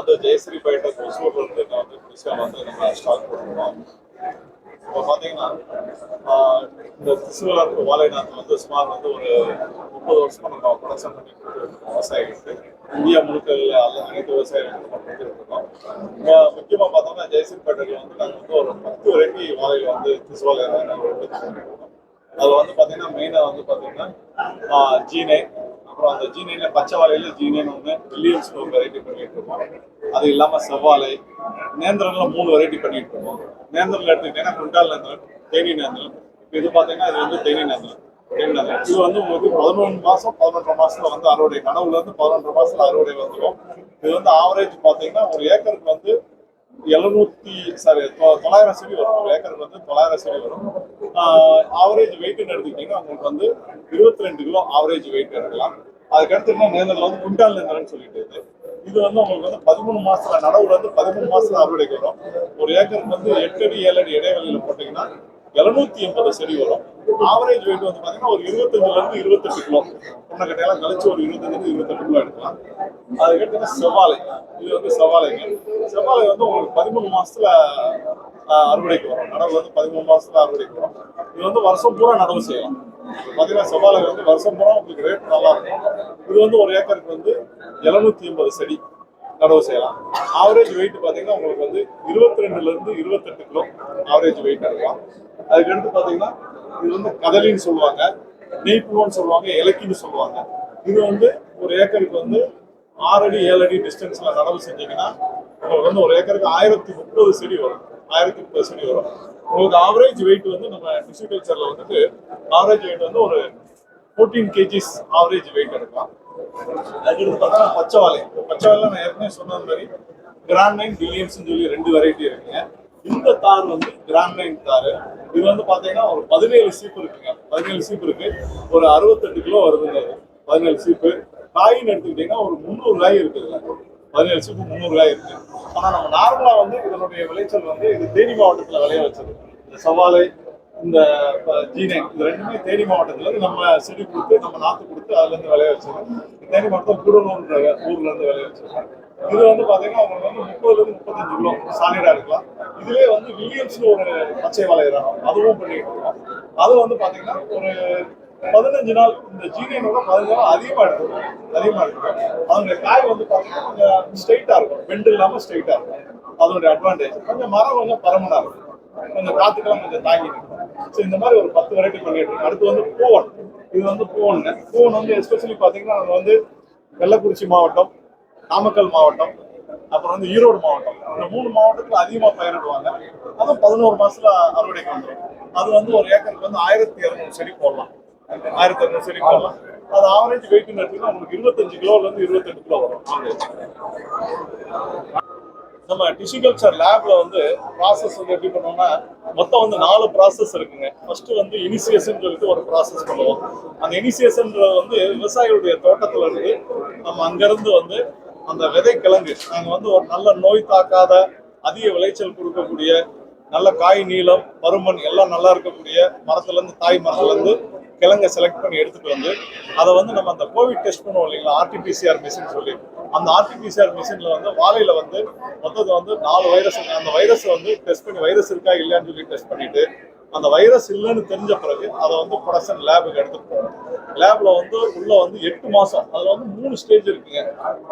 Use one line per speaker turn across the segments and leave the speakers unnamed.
வந்து ஜெயஸ்ரீ பைட்டர் ஒசூர்ல இருந்து நான் வந்து புதுசாக வந்து நம்ம ஸ்டார்ட் பண்ணுறோம். இப்போ பார்த்தீங்கன்னா இந்த திருசுவலர் வாழைநாத்து வந்து சுமார் வந்து ஒரு 30 வருஷமா நம்ம ப்ரொடக்ஷன் பண்ணி கொடுத்துருக்கோம் விவசாயிகளுக்கு. இந்தியா முழுக்க அனைத்து விவசாயிகளுக்கும் நம்ம கொடுத்துருக்கோம். முக்கியமாக பார்த்தோம்னா ஜெயஸ்ரீ பைட்டர்ல வந்து நாங்கள் வந்து ஒரு 10 வெரைட்டி வாழையில் வந்து திருசுவலை அதில் வந்து பார்த்தீங்கன்னா மெயினாக வந்து பார்த்தீங்கன்னா ஜீனை, அப்புறம் அந்த ஜீனைல பச்சை வாழையில ஜீனைன்னு ஒன்று, வில்லியம்ஸ் ஒரு வெரைட்டி பண்ணிட்டு இருக்கோம். அது இல்லாமல் செவ்வாழை, நேந்திரன்ல 3 வெரைட்டி பண்ணிட்டு இருக்கோம். நேந்திரன்ல எடுத்துக்கிட்டீங்கன்னா குண்டால் நேந்திரன், தேனி நேந்திரன். இப்போ இது பார்த்தீங்கன்னா இது வந்து தேனி நேந்திரன். இது வந்து உங்களுக்கு 11 மாதம் 11.5 மாசத்துல வந்து அறுவடை, கனவுல இருந்து 11.5 மாசத்துல அறுவடை வந்துடும். இது வந்து ஆவரேஜ் பார்த்தீங்கன்னா ஒரு ஏக்கருக்கு வந்து 900 செடி வரும். ஒரு ஏக்கருக்கு வந்து 900 செடி வரும். ஆவரேஜ் வெயிட்னு எடுத்துக்கிட்டீங்கன்னா உங்களுக்கு வந்து 22 கிலோ ஆவரேஜ் வெயிட் எடுக்கலாம். அதுக்கடுத்து நேந்திரத்தில் வந்து குண்டால் நேந்திரன்னு சொல்லிட்டு இது வந்து உங்களுக்கு வந்து 13 மாசத்துல நடவுல வந்து 13 மாசத்துல அறுவடைக்கு வரும். ஒரு ஏக்கருக்கு வந்து 8 அடி 7 அடி இடைவெளியில போட்டீங்கன்னா 780 செடி வரும். ஆவரேஜ் வெயிட் வந்து பாத்தீங்கன்னா ஒரு 25ல இருந்து 28 கிலோ. பொண்ணக்கட்டையெல்லாம் கழிச்சு ஒரு 25 28 கிலோ எடுக்கலாம். அதுக்கடுத்து செவ்வாழை, இது வந்து செவ்வாழைங்க. செவ்வாழை வந்து உங்களுக்கு 13 மாசத்துல அறுவடைக்கு வரும். நடவு வந்து 13 மாசத்துல அறுவடைக்கு வரும். இது வந்து வருஷம் பூரா நடவு செய்யலாம். பார்த்தீங்கன்னா செவ்வாழை வந்து வருஷம் பூரா உங்களுக்கு ரேட் நல்லா இருக்கும். இது வந்து ஒரு ஏக்கருக்கு வந்து 780 செடி நடவு செய்யலாம். ஆவரேஜ் வெயிட் பார்த்தீங்கன்னா உங்களுக்கு வந்து 22ல இருந்து 28 கிலோ ஆவரேஜ் வெயிட் எடுக்கலாம். அதுக்கடுத்து பார்த்தீங்கன்னா இது வந்து கதலின்னு சொல்லுவாங்க, நெய்ப்புன்னு சொல்லுவாங்க, இலக்கின்னு சொல்லுவாங்க. இது வந்து ஒரு ஏக்கருக்கு வந்து 6 அடி 7 அடி டிஸ்டன்ஸ்ல நடவு செஞ்சீங்கன்னா உங்களுக்கு வந்து ஒரு ஏக்கருக்கு 1030 செடி வரும். 1030 செடி வரும். உங்களுக்கு ஆவரேஜ் வெயிட் வந்து நம்ம டிஸ்ட்ரிகல்ச்சர்ல வந்துட்டு ஆவரேஜ் வெயிட் வந்து ஒரு 14 kgs ஆவரேஜ் வெயிட் எடுக்கலாம். அதுக்கடுத்து பார்த்தா பச்சை வாழை நான் ஏற்கனவே சொன்ன மாதிரி கிராண்ட் நைன், வில்லியம்ஸ் சொல்லி 2 வெரைட்டி இருக்குங்க. இந்த தார் வந்து கிராண்ட் நைன் தார். இது வந்து பாத்தீங்கன்னா ஒரு 17 சீப்பு இருக்குங்க. 17 சீப்பு இருக்கு. ஒரு 68 கிலோ வருதுங்க. 17 சீப்பு. காயின்னு எடுத்துக்கிட்டீங்கன்னா ஒரு 300 காய் இருக்குதுங்க. 17 சீப்பு 300 காய் இருக்கு. ஆனா நம்ம நார்மலா வந்து இதனுடைய விளைச்சல் வந்து இது தேனி மாவட்டத்துல விளைய வச்சது. இந்த சவாலை, இந்த ஜீனை, இது ரெண்டுமே தேனி மாவட்டத்துல இருந்து நம்ம செடி கொடுத்து நம்ம நாத்து கொடுத்து அதுல இருந்து விளைய வச்சது. தேனி மாவட்டம் கூடலூர்ன்ற ஊர்ல இருந்து விளைய வச்சது. இது வந்து பாத்தீங்கன்னா உங்களுக்கு வந்து 30ல இருந்து 35 கிலோ சாலிடா எடுக்கலாம். இதுலயே வந்து வில்லியம்ஸ்னு ஒரு பச்சை வாழை இடம் அதுவும் பண்ணிட்டு இருக்கோம். அது வந்து பாத்தீங்கன்னா ஒரு 15 நாள் இந்த ஜீனியனோட 15 நாள் அதிகமா எடுத்துக்கும். அதனுடைய காய் வந்து பாத்தீங்கன்னா கொஞ்சம் ஸ்ட்ரைட்டா இருக்கும், பெண்ட் இல்லாம ஸ்ட்ரைட்டா இருக்கும். அதனுடைய அட்வான்டேஜ் கொஞ்சம் மரம் கொஞ்சம் பரமனா இருக்கும், கொஞ்சம் காத்துக்கெல்லாம் கொஞ்சம் தாங்கி இருக்கும். ஸோ இந்த மாதிரி ஒரு 10 வெரைட்டி பண்ணிட்டு இருக்கோம். அடுத்து வந்து பூவன். இது வந்து பூவன் வந்து எஸ்பெஷலி பாத்தீங்கன்னா நம்ம வந்து வெள்ளக்குறிச்சி மாவட்டம், நாமக்கல் மாவட்டம், அப்புறம் வந்து ஈரோடு மாவட்டம், இந்த 3 மாவட்டத்துல அதிகமா பயிரிடுவாங்க. அதுவும் 11 மாசத்துல அறுவடைக்கு வந்துடும். அது வந்து ஒரு ஏக்கருக்கு வந்து 1200 செடி போடலாம். 1200 செடி போடலாம். அது ஆவரேஜ் வெயிட் எடுத்தீங்கன்னா உங்களுக்கு 25 கிலோல இருந்து 28 கிலோ வரும். நம்ம டிஷ்யூகல்ச்சர் லேப்ல வந்து ப்ராசஸ் வந்து எப்படி பண்ணுவோம்னா மொத்தம் வந்து 4 ப்ராசஸ் இருக்குங்க. ஃபர்ஸ்ட் வந்து இனிசியேஷன் சொல்லிட்டு ஒரு ப்ராசஸ் பண்ணுவோம். அந்த இனிசியேஷன்ன்றது வந்து விவசாயிகளுடைய தோட்டத்துல இருந்து நம்ம அங்கிருந்து வந்து அந்த விதை கிழங்கு நாங்க வந்து ஒரு நல்ல நோய் தாக்காத அதிக விளைச்சல் கொடுக்கக்கூடிய நல்ல காய் நீளம் பருமன் எல்லாம் நல்லா இருக்கக்கூடிய மரத்துல இருந்து தாய் மரத்துல இருந்து கிழங்கை செலக்ட் பண்ணி எடுத்துட்டு வந்து அதை வந்து நம்ம அந்த கோவிட் டெஸ்ட் பண்ணுவோம் இல்லைங்களா, ஆர்டிபிசிஆர் மிஷின் சொல்லி, அந்த ஆர்டிபிசிஆர் மிஷின்ல வந்து வாழையில வந்து மொத்தத்தை வந்து 4 வைரஸ் இருக்கு. அந்த வைரஸ் வந்து டெஸ்ட் பண்ணி வைரஸ் இருக்கா இல்லையான்னு சொல்லி டெஸ்ட் பண்ணிட்டு அந்த வைரஸ் இல்லைன்னு தெரிஞ்ச பிறகு அதை வந்து ப்ரொடக்ஷன் லேபுக்கு எடுத்துட்டு போவோம். லேப்ல வந்து உள்ள வந்து 8 மாசம் அதுல வந்து 3 ஸ்டேஜ் இருக்குங்க.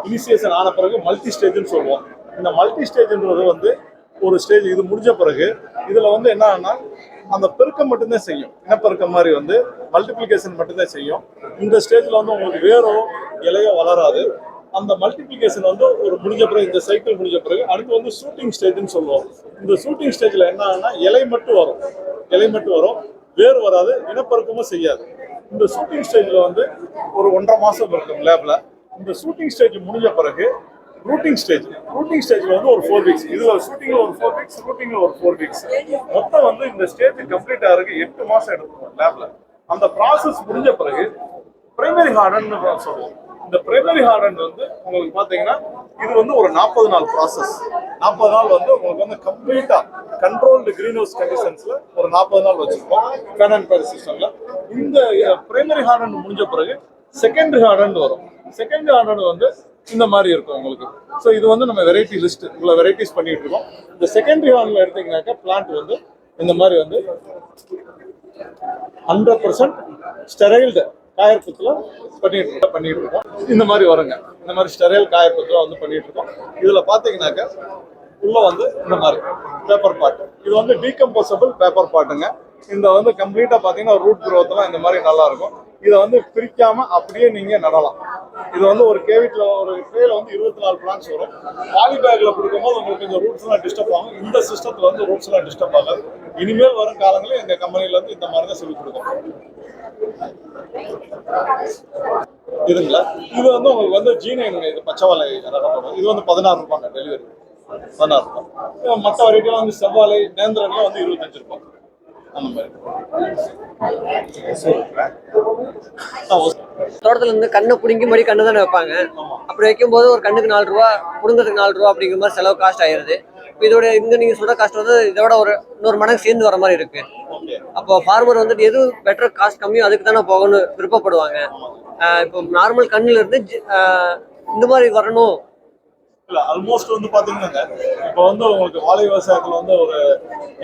இனிசியேஷன் ஆன பிறகு மல்டி ஸ்டேஜ்னு சொல்லுவோம். இந்த மல்டி ஸ்டேஜ்ன்றது வந்து ஒரு ஸ்டேஜ் இது முடிஞ்ச பிறகு இதுல வந்து என்னன்னா அந்த பெருக்கம் மட்டும்தான் செய்யும். இனப்பெருக்கம் மாதிரி வந்து மல்டிபிளிகேஷன் மட்டும்தான் செய்யும். இந்த ஸ்டேஜ்ல வந்து உங்களுக்கு வேறோ இலையோ வளராது. அந்த மல்டிபிளிகேஷன் வந்து ஒரு முடிஞ்ச பிறகு இந்த சைக்கிள் முடிஞ்ச பிறகு அடுத்து வந்து ஷூட்டிங் ஸ்டேஜ்னு சொல்லுவோம். இந்த ஷூட்டிங் ஸ்டேஜ்ல என்ன ஆகுனா இலை மட்டும் வரும், வேறு வராது, இனப்பெருக்கமும் செய்யாது. இந்த ஷூட்டிங் ஸ்டேஜ்ல வந்து ஒரு 1.5 மாசம் இருக்கும் லேப்ல. இந்த ஷூட்டிங் ஸ்டேஜ் முடிஞ்ச பிறகு ரூட்டிங் ஸ்டேஜ்ல வந்து ஒரு 4 வீக்ஸ், இதுல ஷூட்டிங்ல ஒரு 4 வீக்ஸ், ரூட்டிங்ல ஒரு 4 வீக்ஸ், மொத்தம் வந்து இந்த ஸ்டேஜ் கம்ப்ளீட் ஆகிறதுக்கு 8 மாசம் எடுக்கும் லேப்ல. அந்த ப்ராசஸ் முடிஞ்ச பிறகு பிரைமரி ஹார்டன் சொல்லுவோம். இந்த பிரைமரி ஹார்டன் வந்து உங்களுக்கு பாத்தீங்கன்னா இது வந்து ஒரு 40 நாள் ப்ராசஸ். 40 நாள் வந்து உங்களுக்கு வந்து கம்ப்ளீட்டா கண்ட்ரோல்டு கிரீன் ஹவுஸ் கண்டிஷன்ஸ்ல ஒரு 40 நாள் வச்சிருக்கோம் ஃபேன் அண்ட் பேட் சிஸ்டம்ல. இந்த பிரைமரி ஹார்டன் முடிஞ்ச பிறகு செகண்டரி ஹார்டன் வரும். செகண்ட் ஹார்னட் வந்து இந்த மாதிரி இருக்கும் உங்களுக்கு. ஸோ இது வந்து நம்ம வெரைட்டி லிஸ்ட் இவ்வளோ வெரைட்டிஸ் பண்ணிட்டு இருக்கோம். இந்த செகண்டரி ஹார்னில் எடுத்தீங்கன்னாக்கா பிளான்ட் வந்து இந்த மாதிரி வந்து 100% ஸ்டெரைல்டு காயற்பத்துல பண்ணிட்டு இருக்கோம். இந்த மாதிரி வருங்க, இந்த மாதிரி ஸ்டெரைல் காயற்பத்துல வந்து பண்ணிட்டு இருக்கோம். இதுல பாத்தீங்கன்னாக்க உள்ள வந்து இந்த மாதிரி பேப்பர் பாட், இது வந்து டீகம்போசபிள் பேப்பர் பாட்டுங்க. இந்த வந்து கம்ப்ளீட்டா பாத்தீங்கன்னா ரூட் குரோத் எல்லாம் இந்த மாதிரி நல்லா இருக்கும். இதை வந்து பிரிக்காம அப்படியே நீங்க நடலாம். இது வந்து ஒரு கேவிட்ல ஒரு ட்ரேல வந்து 24 பிளான்ஸ் வரும். பாலி பேக்ல கொடுக்கும்போது உங்களுக்கு இந்த ரூட்ஸ் எல்லாம் டிஸ்டர்ப் ஆகும். இந்த சிஸ்டத்துல வந்து ரூட்ஸ் எல்லாம் டிஸ்டர்ப் ஆகாது. இனிமேல் வரும் காலங்களில் எங்க கம்பெனில இருந்து இந்த மாதிரி தான் சொல்லி கொடுக்கும். இதுங்களா, இது வந்து உங்களுக்கு வந்து G9 இது பச்சைவாழை ரகம். இது வந்து 16 ரூபாங்க டெலிவரி, 16 ரூபாய். மற்ற வெரைட்டிலாம் வந்து செவ்வாழை நேந்திரம்லாம் வந்து 25 ரூபாய் அந்த மாதிரி.
தோட்டத்துல இருந்து கண்ணை பிடிங்கி மறுபடி கண்ணு தானே வைப்பாங்க. அப்படி வைக்கும்போது ஒரு கண்ணுக்கு 4 ரூபா, புடுங்கிறதுக்கு 4 ரூபா அப்படிங்கிற மாதிரி செலவு காஸ்ட் ஆயிருது. இப்போ இதோட இங்க நீங்க சொல்ற காஸ்ட் வந்து இதோட ஒரு 100 மடங்கு சேர்ந்து வர மாதிரி இருக்கு. அப்போ ஃபார்மர் வந்துட்டு எது பெட்டர் காஸ்ட் கம்மியும் அதுக்கு தானே போகணும்னு விருப்பப்படுவாங்க. இப்போ நார்மல் கண்ணுல இருந்து இந்த மாதிரி வரணும்.
இல்ல ஆல்மோஸ்ட் வந்து பாத்தீங்கன்னா இப்போ வந்து உங்களுக்கு வாழை விவசாயத்துல வந்து ஒரு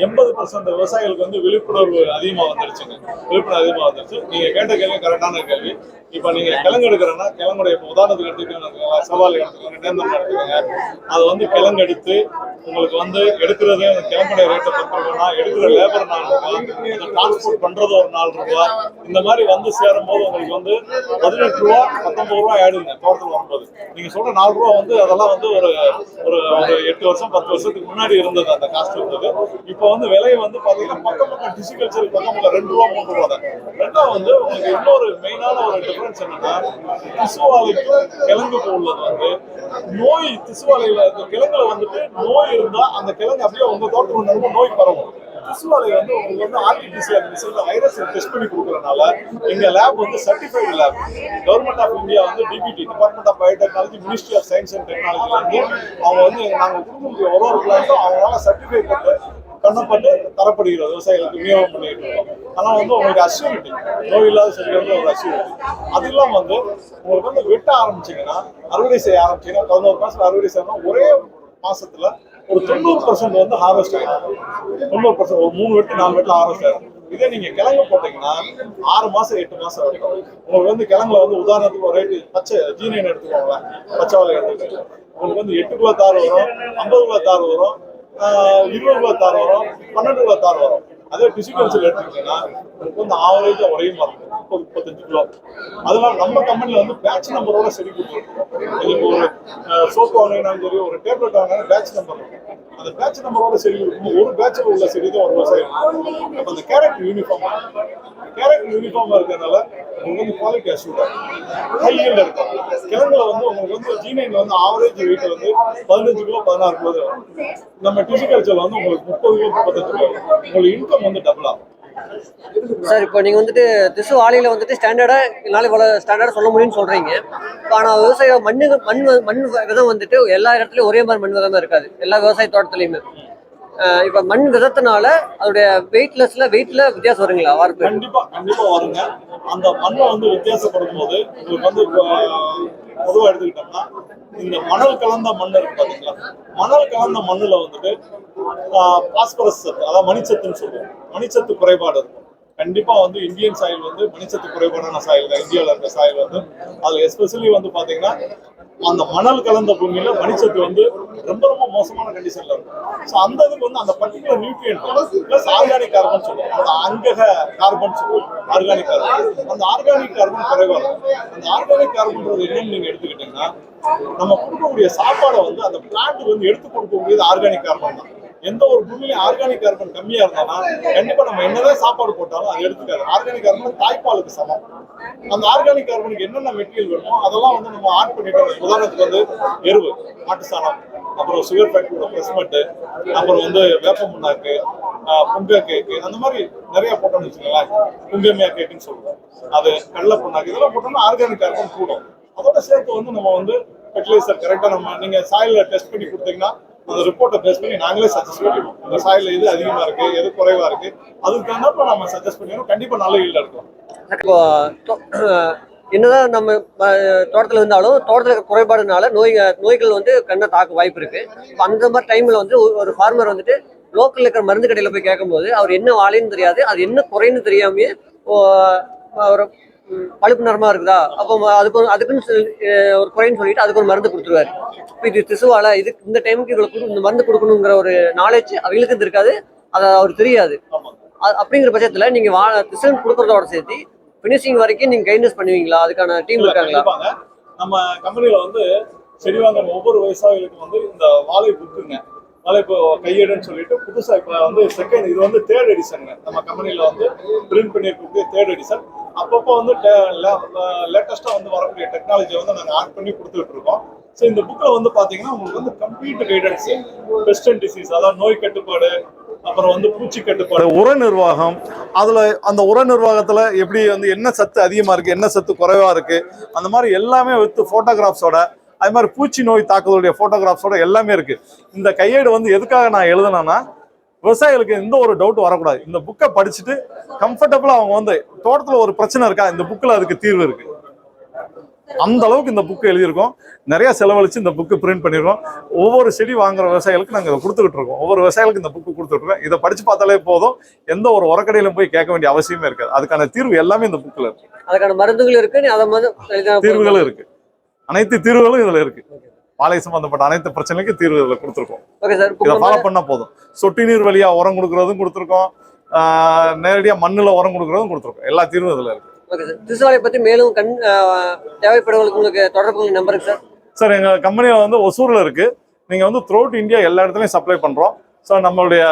80% விவசாயிகளுக்கு வந்து விழிப்புணர்வு அதிகமா வந்துருச்சுங்க. விழிப்புணர்வு அதிகமா வந்துருச்சு. நீங்க கேட்ட கேள்வி கரெக்டான கேள்வி. இப்ப நீங்க கிழங்கு எடுக்கிறன்னா கிழங்குடைய இப்போ உதாரணத்துக்கு எடுத்துக்கோங்க, செவ்வாழை எடுத்துக்கோங்க, நேந்திரம் எடுத்துக்கோங்க. அது வந்து கிழங்கு எடுத்து உங்களுக்கு வந்து எடுக்கிறதே அந்த கிழங்குடைய ரேட்டை பத்திரம்னா எடுக்கிற லேபர் 4 ரூபாய், அதை டிரான்ஸ்போர்ட் பண்றது ஒரு 4 ரூபாய். இந்த மாதிரி வந்து சேரும் போது உங்களுக்கு வந்து 18 ரூபா 19 ரூபாய் ஆயிடுங்க தோட்டத்தில் வரும்போது. நீங்க சொல்ற 4 ரூபா வந்து அதெல்லாம் வந்து ஒரு ஒரு 8 வருஷம் 10 வருஷத்துக்கு முன்னாடி இருந்தது அந்த காஸ்ட் இருந்தது. இப்போ வந்து விலை வந்து பாத்தீங்கன்னா பக்கம் டிசிகல்ச்சர் பக்கம் 2 ரூபா 3 ரூபா தான். ரெண்டாவது வந்து உங்களுக்கு இன்னொரு மெயினான ஒரு டிஃபரன்ஸ் என்னன்னா, திசுவாலைக்கும் கிழங்குக்கு உள்ளது வந்து நோய். திசுவாலையில கிழங்குல வந்துட்டு நோய் இருந்தா அந்த கிழங்கு அப்படியே உங்க தோட்டத்தில் நோய் பரவும். திசுவாலை வந்து உங்களுக்கு வந்து ஆர்டிபிசிஆர் மிஷின்ல வைரஸ் டெஸ்ட் பண்ணி கொடுக்கறதுனால எங்க லேப் வந்து certified lab. Government of India வந்து DBT, department of biotechnology, ministry of science and technology வந்து அவங்க வந்து நாங்கள் கொடுக்கக்கூடிய ஒரு பிளான்ட்டும் அவங்களால சர்டிஃபை பண்ணி பண்ணப்பட்டு தரப்படுகிறது, விவசாயிகளுக்கு விநியோகம் பண்ணிட்டு இருக்கோம். ஆனால் வந்து உங்களுக்கு அஷ்யூரிட்டி, நோய் இல்லாத செடிகள் ஒரு அஷ்யூரிட்டி. அது இல்லாமல் வந்து உங்களுக்கு வந்து வெட்ட ஆரம்பிச்சிங்கன்னா, அறுவடை செய்ய ஆரம்பிச்சிங்கன்னா 11 மாதம் அறுவடை செய்யணும். ஒரே மாசத்துல ஒரு 90% வந்து ஹார்வெஸ்ட் ஆகிடும். 90% ஒரு 3 வெட்டு 4 வெட்டில் ஹார்வெஸ்ட் ஆகிடும். இதே நீங்க கிழங்கு போட்டீங்கன்னா 6 மாசம் 8 மாசம் வரைக்கும் உங்களுக்கு வந்து கிழங்குல வந்து உதாரணத்துக்கு ஒரு ரேட்டு பச்சை G9 எடுத்துக்கோங்களேன், பச்சைவாழை எடுத்துக்கோங்க, உங்களுக்கு வந்து 8 கிலோ தார் வரும், 50 கிலோ தார் வரும், 20 கிலோ தார் வரும், 12 கிலோ தார் வரும். அதே டிசிகல்ச்சர் எடுத்துக்கிட்டீங்கன்னா உங்களுக்கு வந்து ஆவரேஜா ஒரே மாதிரி 35 கிலோ. அதனால நம்ம கம்பெனில வந்து பேட்ச் நம்பரோட செடி கொடுத்துருக்கோம். நீங்க ஒரு சோப்பு வாங்கினாலும் சரி, ஒரு டேப்லெட் வாங்கினாலும் பேட்ச் நம்பர் இருக்கும். அந்த பேட்ச் நம்பரோட செடி ஒரு பேட்சில் உள்ள செடி தான் ஒரு விவசாயம். அப்போ அந்த கேரக்டர் யூனிஃபார்மா இருக்கிறதுனால உங்களுக்கு வந்து குவாலிட்டி அஷ்யூர்டா ஹையில் இருக்கும். கிழங்குல வந்து உங்களுக்கு வந்து G9 வந்து ஆவரேஜ் வெயிட் வந்து 15 கிலோ 16 கிலோ வரும். நம்ம டிசிகல்ச்சர்ல வந்து உங்களுக்கு 30 கிலோ 35 கிலோ. உங்களுக்கு இன்கம் வந்து டபுள் ஆகும்.
சார் இப்போ நீங்க வந்துட்டு திசு ஆலையில வந்துட்டு ஸ்டாண்டர்டா என்னால இவ்வளவு ஸ்டாண்டர்டா சொல்ல முடியும்னு சொல்றீங்க. ஆனா விவசாயம் மண் விதம் வந்துட்டு எல்லா இடத்துலயும் ஒரே மாதிரி மண் விதம் தான் இருக்காது, எல்லா விவசாய தோட்டத்திலயுமே. இப்ப மண் விதத்தினால அதோடைய வெயிட்ல வித்தியாசம் வருங்களா?
கண்டிப்பா வருங்க. அந்த மண்ணை வந்து வித்தியாசப்படும் போது உங்களுக்கு வந்து பொதுவாக எடுத்துக்கிட்டோம்னா இந்த மணல் கலந்த மண் இருக்கு பாத்தீங்களா, மணல் கலந்த மண்ணுல வந்துட்டு பாஸ்பரஸ் சத்து, அதாவது மணிச்சத்துன்னு சொல்லுவோம், மணிச்சத்து குறைபாடு இருக்கும். கண்டிப்பா வந்து இந்தியன் சாயில் வந்து மணிச்சத்து குறைபாடான சாயில் தான் இந்தியாவில் இருக்க சாயில் வந்து. அதுல எஸ்பெஷலி வந்து பாத்தீங்கன்னா அந்த மணல் கலந்த பூமியில மணிச்சத்து வந்து ரொம்ப ரொம்ப மோசமான கண்டிஷன்ல இருக்கும். ஸோ அந்த இதுக்கு வந்து அந்த particular nutrient plus organic carbon சொல்லுவோம், அந்த அங்கக கார்பன் சொல்லுவோம், ஆர்கானிக் கார்பன். அந்த ஆர்கானிக் கார்பன் குறைவா இருக்கும். அந்த ஆர்கானிக் கார்பன்றது என்னன்னு நீங்க எடுத்துக்கிட்டீங்கன்னா, நம்ம கொடுக்கக்கூடிய சாப்பாடை வந்து அந்த பிளான்ட் வந்து எடுத்து கொடுக்கக்கூடியது ஆர்கானிக் கார்பன் தான். எந்த ஒரு பூமியிலும் ஆர்கானிக் கார்பன் கம்மியா இருந்தானா கண்டிப்பா நம்ம என்னதான் சாப்பாடு போட்டாலும் அது எடுத்துக்காது. ஆர்கானிக் கார்பன் தாய்ப்பாலுக்கு சமம். அந்த ஆர்கானிக் கார்பனுக்கு என்னென்ன மெட்டீரியல் வேணுமோ அதெல்லாம் வந்து நம்ம ஆட் பண்ணிட்டு, உதாரணத்துக்கு வந்து எருவு, மாட்டு சாணம், அப்புறம் சுகர் ஃபேக்டரியோட பிரஸ்மெண்ட், அப்புறம் வந்து வேப்ப முன்னாக்கு, புங்க கேக்கு, அந்த மாதிரி நிறைய போட்டோம்னு வச்சுக்கோங்களேன். புங்கமியா கேக்குன்னு சொல்லுவோம், அது கடலை புண்ணாக்கு, இதெல்லாம் போட்டோம்னா ஆர்கானிக் கார்பன் கூடும். அதோட சேர்த்து வந்து நம்ம வந்து ஃபெர்டிலைசர் கரெக்டா நம்ம நீங்க சாயில டெஸ்ட் பண்ணி கொடுத்தீங்கன்னா அந்த ரிப்போர்ட்டை பேஸ் பண்ணி நாங்களே சஜஸ்ட் பண்ணிடுவோம். இந்த சாயில எது அதிகமா இருக்கு, எது குறைவா இருக்கு, அதுக்கு தகுந்தப்ப நம்ம சஜஸ்ட் பண்ணிடுவோம். கண்டிப்பா நல்ல ஈல்ட் இருக்கும்.
இப்போ என்னதான் நம்ம தோட்டத்தில் இருந்தாலும் தோட்டத்தில் இருக்கிற குறைபாடுனால நோய்கள் வந்து கண்ணை தாக்க வாய்ப்பு இருக்கு. இப்ப அந்த மாதிரி டைம்ல வந்து ஒரு ஃபார்மர் வந்துட்டு லோக்கல்ல இருக்கிற மருந்து கடையில போய் கேட்கும்போது அவர் என்ன வாழைன்னு தெரியாது, அது என்ன குறைன்னு தெரியாமயே ஒரு பழுப்பு நிறமா இருக்குதா, அப்போ அதுக்குன்னு ஒரு குறைன்னு சொல்லிட்டு அதுக்கு ஒரு மருந்து கொடுத்துருவாரு. இப்போ இது திசுவால இதுக்கு இந்த டைமுக்கு இவ்வளவு இந்த மருந்து கொடுக்கணுங்கிற ஒரு நாலேஜ் அவங்களுக்கு இருக்காது, அது அவருக்கு தெரியாது. அப்படிங்கிற பட்சத்துல நீங்க திசுன்னு கொடுக்கறதோட சேர்த்து பினிஷிங் வரைக்கும் நீங்க கைட்னஸ் பண்ணுவீங்களா? அதுக்கான டீம் இருக்காங்களா?
நம்ம கம்பெனில வந்து செடி வாங்குற ஒவ்வொரு விவசாயிகளுக்கும் வந்து இந்த வாழை புக்குங்க, வாழை கையேடுன்னு சொல்லிட்டு புதுசா இப்ப வந்து செகண்ட், இது வந்து 3rd எடிஷனுங்க. நம்ம கம்பெனில வந்து பிரிண்ட் பண்ணிருக்கிறது 3rd எடிஷன். அப்பப்போ வந்து லேட்டஸ்டா வந்து வரக்கூடிய டெக்னாலஜியை வந்து நாங்க ஆட் பண்ணி கொடுத்துட்டு இருக்கோம். ஸோ இந்த புக்கில் வந்து பாத்தீங்கன்னா உங்களுக்கு வந்து complete guidance, best and disease, அதாவது நோய் கட்டுப்பாடு, அப்புறம் வந்து பூச்சி கட்டுப்பாடு, உர நிர்வாகம், அதுல அந்த உர நிர்வாகத்துல எப்படி வந்து என்ன சத்து அதிகமா இருக்கு, என்ன சத்து குறைவா இருக்கு, அந்த மாதிரி எல்லாமே வித் போட்டோகிராஃப்ஸோட, அது மாதிரி பூச்சி நோய் தாக்குதலுடைய போட்டோகிராஃப்ஸோட எல்லாமே இருக்கு. இந்த கையேடு வந்து எதுக்காக நான் எழுதுனேன்னா, விவசாயிகளுக்கு எந்த ஒரு டவுட் வரக்கூடாது. இந்த புக்கை படிச்சுட்டு கம்ஃபர்டபுளா அவங்க வந்து தோட்டத்துல ஒரு பிரச்சனை இருக்கா, இந்த புக்கில் அதுக்கு தீர்வு இருக்கு. அந்த அளவுக்கு இந்த புக்கு எழுதியிருக்கோம். நிறைய செலவழிச்சு இந்த புக்கு பிரிண்ட் பண்ணிருக்கோம். ஒவ்வொரு செடி வாங்குற விவசாயிகளுக்கு நாங்கள் இதை கொடுத்துக்கிட்டு இருக்கோம். ஒவ்வொரு விவசாயிகளுக்கு இந்த புக்கு கொடுத்துட்டு இருக்கோம். இதை படிச்சு பார்த்தாலே போதும், எந்த ஒரு உரக்கடையிலும் போய் கேட்க வேண்டிய அவசியமே இருக்காது. அதுக்கான தீர்வு எல்லாமே இந்த புக்கில் இருக்கு.
அதுக்கான மருந்துகள் இருக்கு,
தீர்வுகளும் இருக்கு, அனைத்து தீர்வுகளும் இதுல இருக்கு. வாழை சம்பந்தப்பட்ட அனைத்து பிரச்சனைக்கும் தீர்வு இதுல கொடுத்துருக்கோம். இதை ஃபாலோ பண்ணா போதும். சொட்டு நீர் வழியா உரம் கொடுக்கறதும் கொடுத்துருக்கோம், நேரடியா மண்ணுல உரம் கொடுக்கறதும் கொடுத்துருக்கோம். எல்லா தீர்வும் இதுல இருக்கு.
Okay sir. திசுவாலை பத்தி மேலும் தேவைப்படுவங்களுக்கு உங்களுக்கு தொடர்பு நம்பர் இருக்கு சார்?
சார், எங்க கம்பெனியில வந்து ஒசூர்ல இருக்கு. நீங்க வந்து த்ரூஅவுட் இந்தியா எல்லா இடத்துலயும் சப்ளை பண்றோம். ஸோ நம்மளுடைய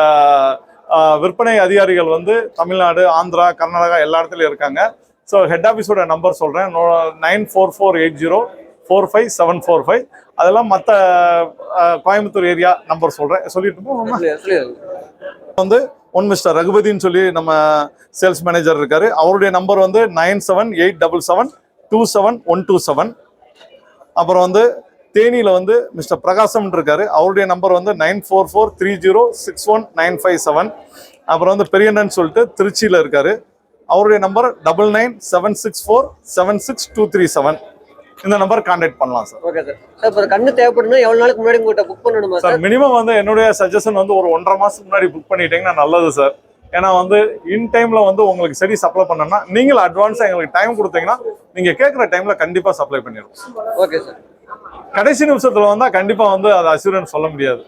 விற்பனை அதிகாரிகள் வந்து தமிழ்நாடு, ஆந்திரா, கர்நாடகா எல்லா இடத்துலயும் இருக்காங்க. ஸோ ஹெட் ஆஃபீஸோட நம்பர் சொல்றேன், 9448045745. அதெல்லாம் மற்ற கோயம்புத்தூர் ஏரியா நம்பர் சொல்றேன், சொல்லிட்டு வந்து மிஸ்டர் ரகுபதின்னு சொல்லி நம்ம சேல்ஸ் மேனேஜர் இருக்காரு. அவருடைய நம்பர் வந்து 9787727127. அப்புறம் வந்து தேனியில வந்து மிஸ்டர் பிரகாசம் இருக்காரு. அவருடைய நம்பர் வந்து 9443061957. அப்புறம் வந்து பெரியண்ணன் சொல்லிட்டு திருச்சியில இருக்காரு. அவருடைய நம்பர் 9976476237. இந்த நம்பர் கான்டாக்ட் பண்ணலாம் சார்.
Okay sir. சார், கண்ணு தேவைப்படுனா எவ்வளவு நாளுக்கு முன்னாடி உங்ககிட்ட புக் பண்ணணுமா
சார்? மினிமம் வந்து என்னுடைய சஜஷன் வந்து ஒரு 1.5 மாசத்துக்கு முன்னாடி புக் பண்ணிட்டீங்கன்னா நல்லது சார். ஏன்னா வந்து இன் டைம்ல வந்து உங்களுக்கு செடி சப்ளை பண்ணணும்னா நீங்கள் அட்வான்ஸா எங்களுக்கு டைம் கொடுத்தீங்கன்னா நீங்க கேட்குற டைம்ல கண்டிப்பா சப்ளை பண்ணிடுவோம்.
Okay sir.
கடைசி நிமிஷத்துல வந்தா கண்டிப்பா வந்து அது அஷூரன்ஸ் சொல்ல முடியாது.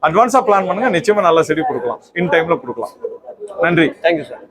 அட்வான்ஸா பிளான் பண்ணுங்க, நிச்சயமா நல்ல செடி கொடுக்கலாம், இன் டைம்ல கொடுக்கலாம். நன்றி.
Thank you sir.